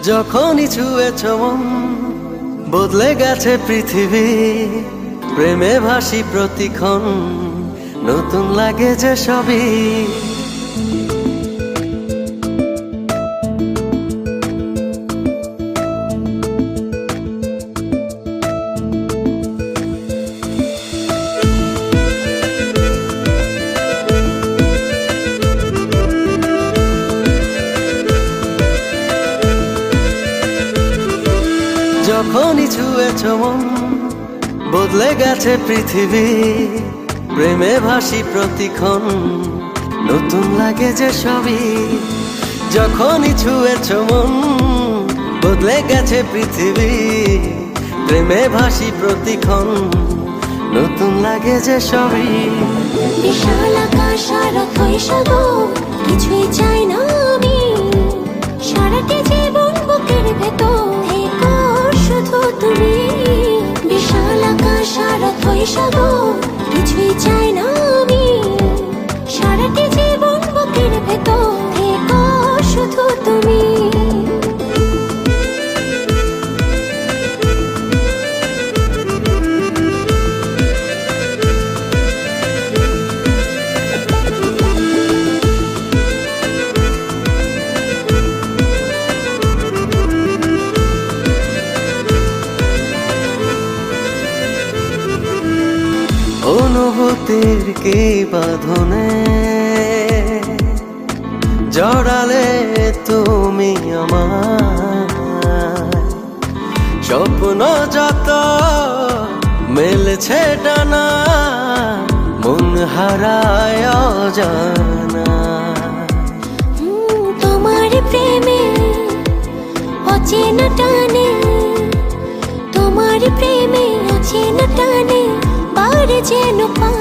যখনই ছুঁয়েছ মন বদলে গেছে পৃথিবী, প্রেমে ভাসি প্রতিক্ষণ, নতুন লাগে যে সবই। যখনই ছুঁয়েছ মন বদলে গেছে পৃথিবী, প্রেমে ভাসি প্রতিক্ষণ, নতুন লাগে যে সবই। যখনই ছুঁয়েছ মন বদলে গেছে পৃথিবী, প্রেমে ভাসি প্রতিক্ষণ, নতুন লাগে যে সবই। বিশাল আকাশ আর অথই সাগর, কিছুই চাই না আমি, সারাটি জীবন বুকের ভেতর থেকো শুধু তুমি। বিশাল আকাশ আর অথই সাগর, কিছুই চাই না আমি, সারাটি জীবন বুকের ভেতর থেকো শুধু তুমি। অনুভূতির কি বাঁধনে জড়ালে তুমি আমার, স্বপ্ন যত মেলেছে ডানা, মন হারায় অজানা। তোমার প্রেমে অচেনা টানে, তোমার প্রেমে অচেনা টানে, বার যেন পা